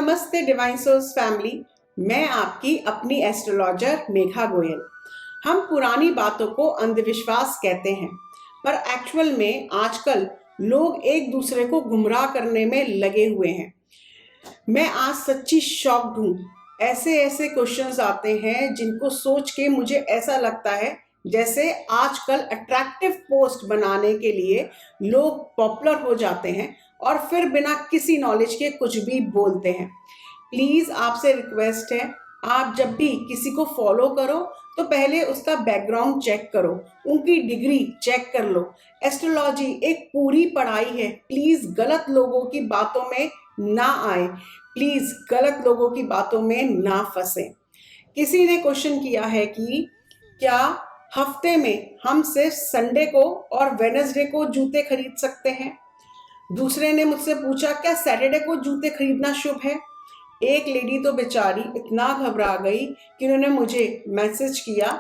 नमस्ते divine source family. मैं आपकी अपनी एस्ट्रोलॉजर मेघा गोयल। हम पुरानी बातों को अंधविश्वास कहते हैं, पर एक्चुअल में आजकल लोग एक दूसरे को गुमराह करने में लगे हुए हैं। मैं आज सच्ची शॉक्ड हूँ। ऐसे ऐसे क्वेश्चंस आते हैं जिनको सोच के मुझे ऐसा लगता है जैसे आजकल अट्रैक्टिव पोस्ट बनाने के लिए लोग पॉपुलर हो जाते हैं और फिर बिना किसी नॉलेज के कुछ भी बोलते हैं। प्लीज आपसे रिक्वेस्ट है, आप जब भी किसी को फॉलो करो तो पहले उसका बैकग्राउंड चेक करो, उनकी डिग्री चेक कर लो। एस्ट्रोलॉजी एक पूरी पढ़ाई है। प्लीज गलत लोगों की बातों में ना आए, प्लीज गलत लोगों की बातों में ना फंसे। किसी ने क्वेश्चन किया है कि क्या हफ्ते में हम सिर्फ संडे को और वेडनेसडे को जूते खरीद सकते हैं। दूसरे ने मुझसे पूछा क्या सैटरडे को जूते खरीदना शुभ है। एक लेडी तो बेचारी इतना घबरा गई कि उन्होंने मुझे मैसेज किया,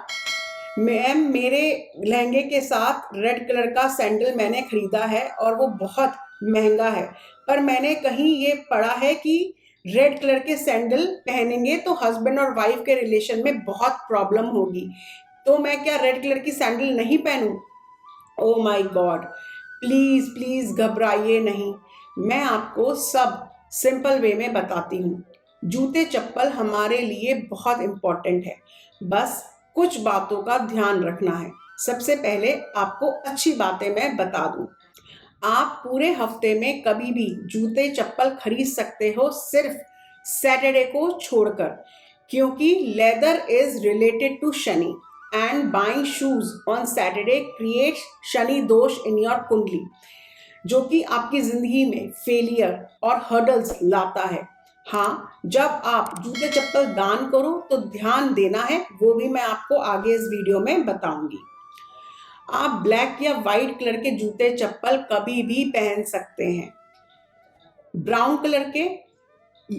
मैम मेरे लहंगे के साथ रेड कलर का सैंडल मैंने खरीदा है और वो बहुत महंगा है, पर मैंने कहीं ये पढ़ा है कि रेड कलर के सैंडल पहनेंगे तो हस्बैंड और वाइफ के रिलेशन में बहुत प्रॉब्लम होगी, तो मैं क्या रेड कलर की सैंडल नहीं पहनूं। Oh my god, please please घबराइए नहीं। मैं आपको सब सिंपल वे में बताती हूँ। जूते चप्पल हमारे लिए बहुत इम्पोर्टेंट है, बस कुछ बातों का ध्यान रखना है। सबसे पहले आपको अच्छी बातें मैं बता दूं। आप पूरे हफ्ते में कभी भी जूते चप्पल खरीद सकते हो, सिर्फ सैटरडे को छोड़कर, क्योंकि leather is related to Shani and buying shoes on Saturday creates Shani dosh in your कुंडली, जो कि आपकी जिंदगी में फेलियर और हर्डल्स लाता है। हाँ, जब आप जूते चप्पल दान करो तो ध्यान देना है, वो भी मैं आपको आगे इस वीडियो में बताऊंगी। आप ब्लैक या वाइट कलर के जूते चप्पल कभी भी पहन सकते हैं। ब्राउन कलर के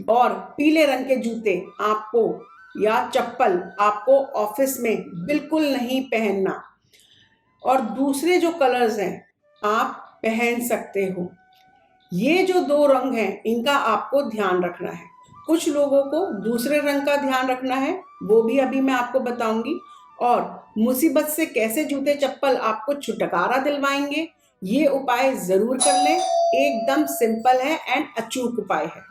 और पीले रंग के जूते आपको या चप्पल आपको ऑफिस में बिल्कुल नहीं पहनना, और दूसरे जो कलर्स हैं आप पहन सकते हो। ये जो दो रंग हैं इनका आपको ध्यान रखना है। कुछ लोगों को दूसरे रंग का ध्यान रखना है, वो भी अभी मैं आपको बताऊंगी। और मुसीबत से कैसे जूते चप्पल आपको छुटकारा दिलवाएंगे, ये उपाय जरूर कर लें। एकदम सिंपल है एंड अचूक उपाय है।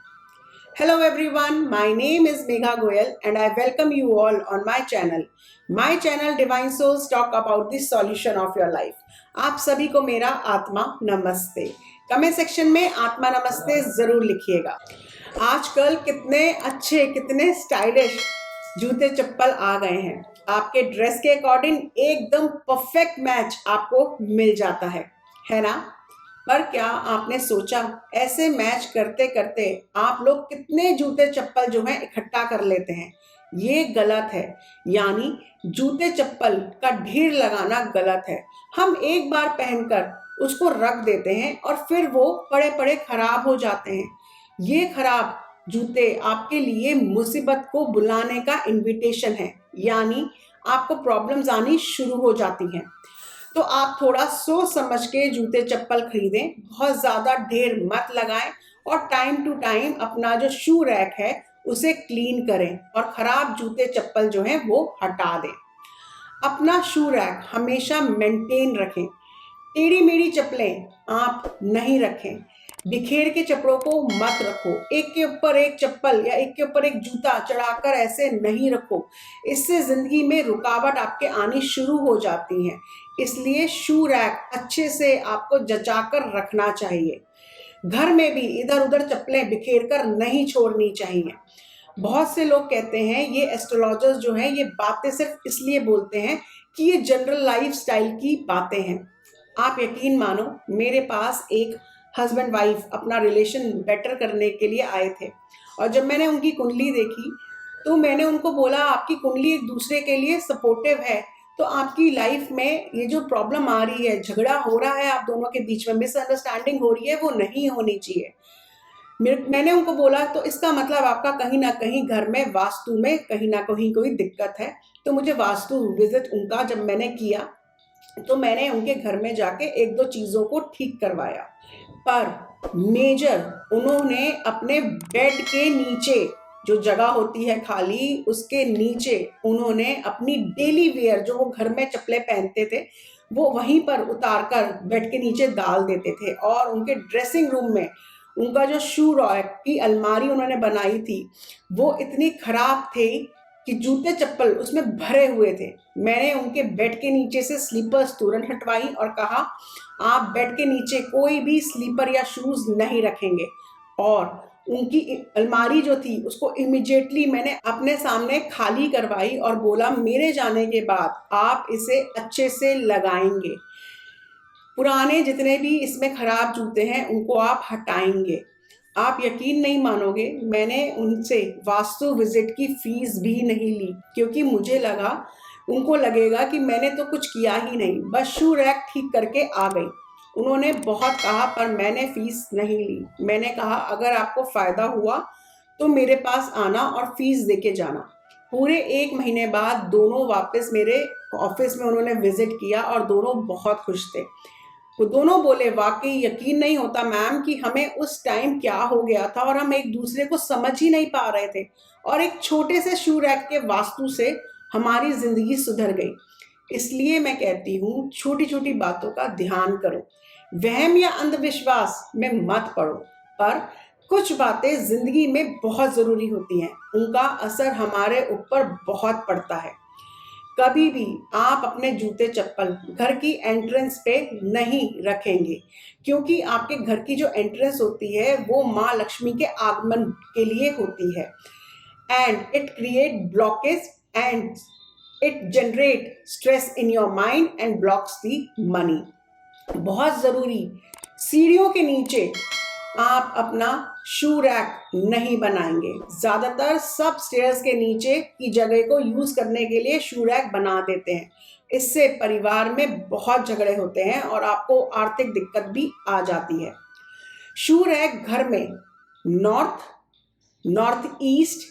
Hello everyone, my name is Megha Goyal and I welcome you all on my channel. My channel Divine Souls talk about the solution of your life. आप सभी को मेरा आत्मा नमस्ते। कमेंट सेक्शन में आत्मा नमस्ते जरूर लिखिएगा। आजकल कितने अच्छे, कितने स्टाइलिश जूते चप्पल आ गए हैं। आपके ड्रेस के अकॉर्डिंग एकदम परफेक्ट मैच आपको मिल जाता है ना। पर क्या आपने सोचा ऐसे मैच करते करते आप लोग कितने जूते चप्पल जो है इकट्ठा कर लेते हैं। ये गलत है, यानी जूते चप्पल का ढेर लगाना गलत है। हम एक बार पहनकर उसको रख देते हैं और फिर वो पड़े पड़े खराब हो जाते हैं। ये खराब जूते आपके लिए मुसीबत को बुलाने का इनविटेशन है, यानी आपको प्रॉब्लम्स आनी शुरू हो जाती हैं। तो आप थोड़ा सोच समझ के जूते चप्पल खरीदें, बहुत ज़्यादा ढेर मत लगाएं और टाइम टू टाइम अपना जो शू रैक है उसे क्लीन करें और ख़राब जूते चप्पल जो हैं वो हटा दें। अपना शू रैक हमेशा मेंटेन रखें। टेढ़ी मेढ़ी चप्पलें आप नहीं रखें। बिखेर के चप्पलों को मत रखो। एक के ऊपर एक चप्पल या एक के ऊपर एक जूता चढ़ाकर ऐसे नहीं रखो। इससे जिंदगी में रुकावट आपके आनी शुरू हो जाती हैं। इसलिए शू रैक अच्छे से आपको जचाकर रखना चाहिए। घर में भी इधर उधर चप्पलें बिखेर कर नहीं छोड़नी चाहिए। बहुत से लोग कहते हैं ये एस्ट्रोलॉजर्स जो हैं ये बातें सिर्फ इसलिए बोलते हैं कि ये जनरल लाइफ स्टाइल की बातें हैं। आप यकीन मानो, मेरे पास एक हस्बैंड वाइफ अपना रिलेशन बेटर करने के लिए आए थे और जब मैंने उनकी कुंडली देखी तो मैंने उनको बोला आपकी कुंडली एक दूसरे के लिए सपोर्टिव है, तो आपकी लाइफ में ये जो प्रॉब्लम आ रही है, झगड़ा हो रहा है आप दोनों के बीच में, मिसअंडरस्टैंडिंग हो रही है, वो नहीं होनी चाहिए। मैंने उनको बोला तो इसका मतलब आपका कहीं ना कहीं घर में वास्तु में कहीं ना कहीं कोई दिक्कत है। तो मुझे वास्तु विजिट उनका जब मैंने किया तो मैंने उनके घर में जाके एक दो चीज़ों को ठीक करवाया, पर मेजर उन्होंने अपने बेड के नीचे जो जगह होती है खाली, उसके नीचे उन्होंने अपनी डेली वेयर जो वो घर में चप्पलें पहनते थे वो वहीं पर उतार कर बेड के नीचे डाल देते थे। और उनके ड्रेसिंग रूम में उनका जो शू रैक की अलमारी उन्होंने बनाई थी वो इतनी खराब थी कि जूते चप्पल उसमें भरे हुए थे। मैंने उनके बेड के नीचे से स्लीपर्स तुरंत हटवाई और कहा आप बेड के नीचे कोई भी स्लीपर या शूज नहीं रखेंगे। और उनकी अलमारी जो थी उसको इमिजिएटली मैंने अपने सामने खाली करवाई और बोला मेरे जाने के बाद आप इसे अच्छे से लगाएंगे, पुराने जितने भी इसमें खराब जूते हैं उनको आप हटाएंगे। आप यकीन नहीं मानोगे, मैंने उनसे वास्तु विजिट की फीस भी नहीं ली क्योंकि मुझे लगा उनको लगेगा कि मैंने तो कुछ किया ही नहीं, बस शू रैक ठीक करके आ गई। उन्होंने बहुत कहा पर मैंने फीस नहीं ली। मैंने कहा अगर आपको फ़ायदा हुआ तो मेरे पास आना और फीस देके जाना। पूरे 1 महीने बाद दोनों वापस मेरे ऑफिस में उन्होंने विजिट किया और दोनों बहुत खुश थे। वो दोनों बोले वाकई यकीन नहीं होता मैम कि हमें उस टाइम क्या हो गया था और हम एक दूसरे को समझ ही नहीं पा रहे थे और एक छोटे से शू रैक के वास्तु से हमारी जिंदगी सुधर गई। इसलिए मैं कहती हूँ छोटी छोटी बातों का ध्यान करो, वहम या अंधविश्वास में मत पड़ो। पर कुछ बातें जिंदगी में बहुत जरूरी होती हैं, उनका असर हमारे ऊपर बहुत पड़ता है। कभी भी आप अपने जूते चप्पल घर की एंट्रेंस पे नहीं रखेंगे क्योंकि आपके घर की जो एंट्रेंस होती है वो माँ लक्ष्मी के आगमन के लिए होती है। And it create blockage and it generate stress in your mind and blocks the money. बहुत ज़रूरी, सीढ़ियों के नीचे आप अपना शू रैक नहीं बनाएंगे। ज़्यादातर सब स्टेयर्स के नीचे की जगह को यूज़ करने के लिए शू रैक बना देते हैं। इससे परिवार में बहुत झगड़े होते हैं और आपको आर्थिक दिक्कत भी आ जाती है। शू रैक घर में north, north east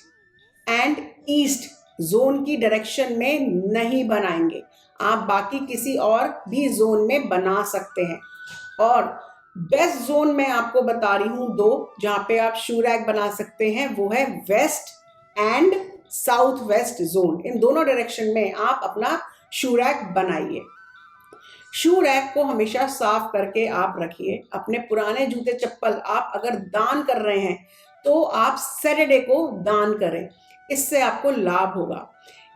and east zone की डायरेक्शन में नहीं बनाएंगे। आप बाकी किसी और भी जोन में बना सकते हैं। और बेस्ट जोन मैं आपको बता रही हूँ दो जहाँ पे आप शू रैक बना सकते हैं, वो है west and south west zone. इन दोनों डायरेक्शन में आप अपना शू रैक बनाइए। शू रैक को हमेशा साफ करके आप रखिए। अपने पुराने जूते चप्पल आप अगर दान कर रहे हैं तो आप सैटरडे को दान करें, इससे आपको लाभ होगा।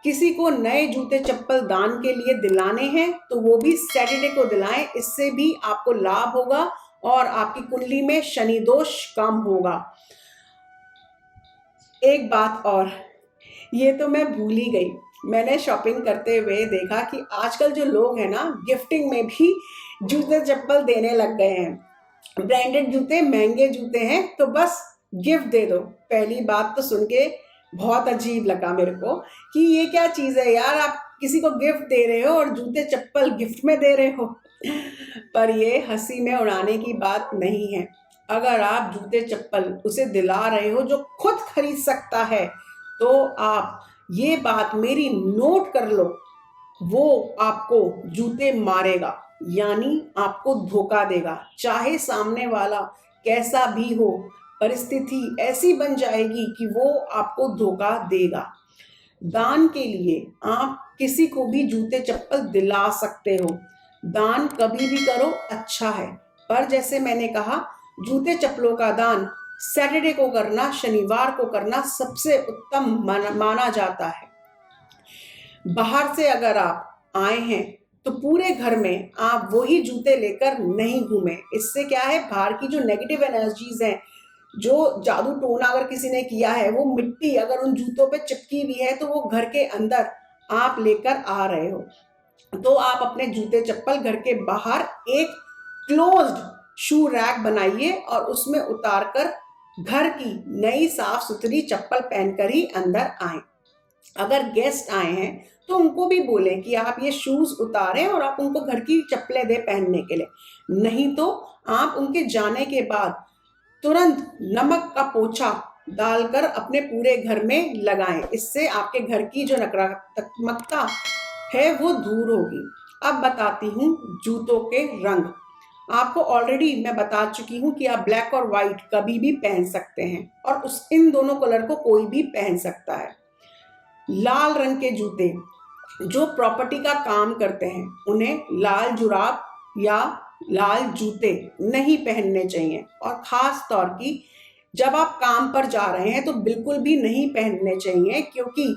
किसी को नए जूते चप्पल दान के लिए दिलाने हैं तो वो भी सैटरडे को दिलाएं, इससे भी आपको लाभ होगा और आपकी कुंडली में शनि दोष कम होगा। एक बात और, ये तो मैं भूल ही गई, मैंने शॉपिंग करते हुए देखा कि आजकल जो लोग हैं ना गिफ्टिंग में भी जूते चप्पल देने लग गए हैं। ब्रांडेड जूते, महंगे जूते हैं तो बस गिफ्ट दे दो। पहली बात तो सुन के बहुत अजीब लगा मेरे को कि ये क्या चीज़ है यार, आप किसी को गिफ्ट दे रहे हो और जूते चप्पल गिफ्ट में दे रहे हो। पर ये हंसी में उड़ाने की बात नहीं है। अगर आप जूते चप्पल उसे दिला रहे हो जो खुद खरीद सकता है तो आप ये बात मेरी नोट कर लो, वो आपको जूते मारेगा, यानी आपको धोखा देगा। चाहे सामने वाला कैसा भी हो, परिस्थिति ऐसी बन जाएगी कि वो आपको धोखा देगा। दान के लिए आप किसी को भी जूते चप्पल दिला सकते हो। दान कभी भी करो, अच्छा है, पर जैसे मैंने कहा जूते चप्पलों का दान सैटरडे को करना, शनिवार को करना सबसे उत्तम माना जाता है। बाहर से अगर आप आए हैं तो पूरे घर में आप वही जूते लेकर नहीं घूमें। इससे क्या है, बाहर की जो नेगेटिव एनर्जीज हैं, जो जादू टोना अगर किसी ने किया है, वो मिट्टी अगर उन जूतों पे चिपकी हुई है तो वो घर के अंदर आप लेकर आ रहे हो। तो आप अपने जूते चप्पल घर के बाहर एक क्लोज्ड शू रैक बनाइए और उसमें उतार कर घर की नई साफ सुथरी चप्पल पहनकर ही अंदर आए। अगर गेस्ट आए हैं तो उनको भी बोलें कि आप ये शूज उतारें और आप उनको घर की चप्पलें दें पहनने के लिए। नहीं तो आप उनके जाने के बाद तुरंत नमक का पोछा डालकर अपने पूरे घर में लगाएं। इससे आपके घर की जो नकारात्मकता है वो दूर होगी। अब बताती हूँ जूतों के रंग। आपको ऑलरेडी मैं बता चुकी हूँ कि आप ब्लैक और व्हाइट कभी भी पहन सकते हैं और इन दोनों कलर को कोई भी पहन सकता है। लाल रंग के जूते, जो प्रॉपर्टी का काम करते हैं उन्हें लाल जुराब या लाल जूते नहीं पहनने चाहिए, और ख़ास तौर की जब आप काम पर जा रहे हैं तो बिल्कुल भी नहीं पहनने चाहिए, क्योंकि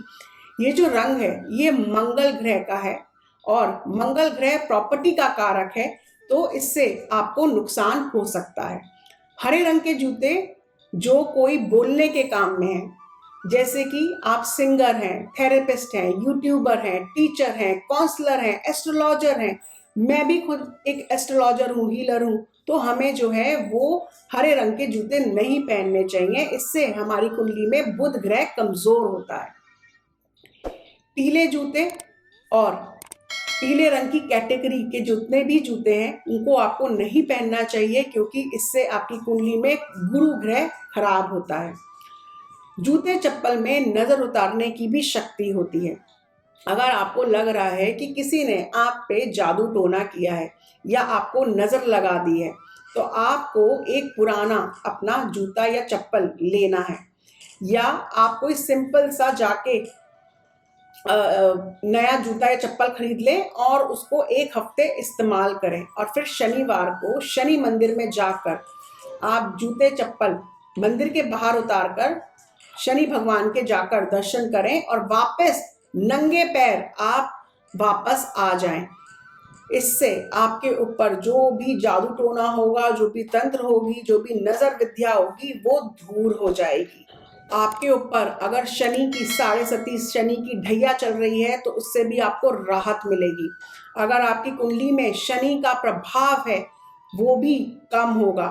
ये जो रंग है ये मंगल ग्रह का है और मंगल ग्रह प्रॉपर्टी का कारक है, तो इससे आपको नुकसान हो सकता है। हरे रंग के जूते जो कोई बोलने के काम में है, जैसे कि आप सिंगर हैं, थेरेपिस्ट हैं, यूट्यूबर हैं, टीचर हैं, काउंसलर हैं, एस्ट्रोलॉजर हैं, मैं भी खुद एक एस्ट्रोलॉजर हूँ, हीलर हूँ, तो हमें जो है वो हरे रंग के जूते नहीं पहनने चाहिए। इससे हमारी कुंडली में बुध ग्रह कमजोर होता है। पीले जूते और पीले रंग की कैटेगरी के जितने भी जूते हैं उनको आपको नहीं पहनना चाहिए, क्योंकि इससे आपकी कुंडली में गुरु ग्रह खराब होता है। जूते चप्पल में नजर उतारने की भी शक्ति होती है। अगर आपको लग रहा है कि किसी ने आप पे जादू टोना किया है या आपको नजर लगा दी है, तो आपको एक पुराना अपना जूता या चप्पल लेना है, या आप कोई सिंपल सा जाके नया जूता या चप्पल खरीद लें और उसको एक हफ्ते इस्तेमाल करें, और फिर शनिवार को शनि मंदिर में जाकर आप जूते चप्पल मंदिर के बाहर उतार कर शनि भगवान के जाकर दर्शन करें और वापस नंगे पैर आप वापस आ जाएं। इससे आपके ऊपर जो भी जादू टोना होगा, जो भी तंत्र होगी, जो भी नजर विद्या होगी, वो दूर हो जाएगी। आपके ऊपर अगर शनि की 37.5 शनि की ढैया चल रही है तो उससे भी आपको राहत मिलेगी। अगर आपकी कुंडली में शनि का प्रभाव है वो भी कम होगा।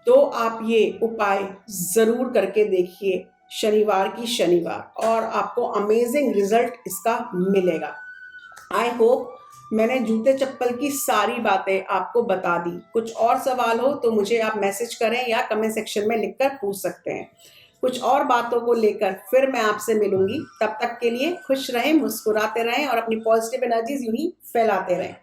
तो आप ये उपाय जरूर करके देखिए शनिवार की शनिवार, और आपको अमेजिंग रिजल्ट इसका मिलेगा। आई होप मैंने जूते चप्पल की सारी बातें आपको बता दी। कुछ और सवाल हो तो मुझे आप मैसेज करें या कमेंट सेक्शन में लिखकर पूछ सकते हैं। कुछ और बातों को लेकर फिर मैं आपसे मिलूंगी। तब तक के लिए खुश रहें, मुस्कुराते रहें और अपनी पॉजिटिव एनर्जीज यूं ही फैलाते रहें।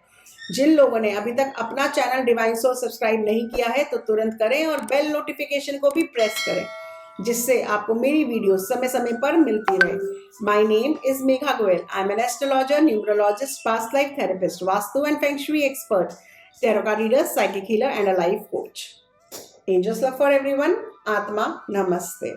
जिन लोगों ने अभी तक अपना चैनल डिवाइन सोर्स सब्सक्राइब नहीं किया है तो तुरंत करें और बेल नोटिफिकेशन को भी प्रेस करें, जिससे आपको मेरी वीडियो समय समय पर मिलती रहे। My name is Megha Goyal. I am an astrologer, numerologist, past life therapist, vastu and feng shui expert, tarot card reader, psychic healer and a life coach. Angels love for everyone. Atma Namaste.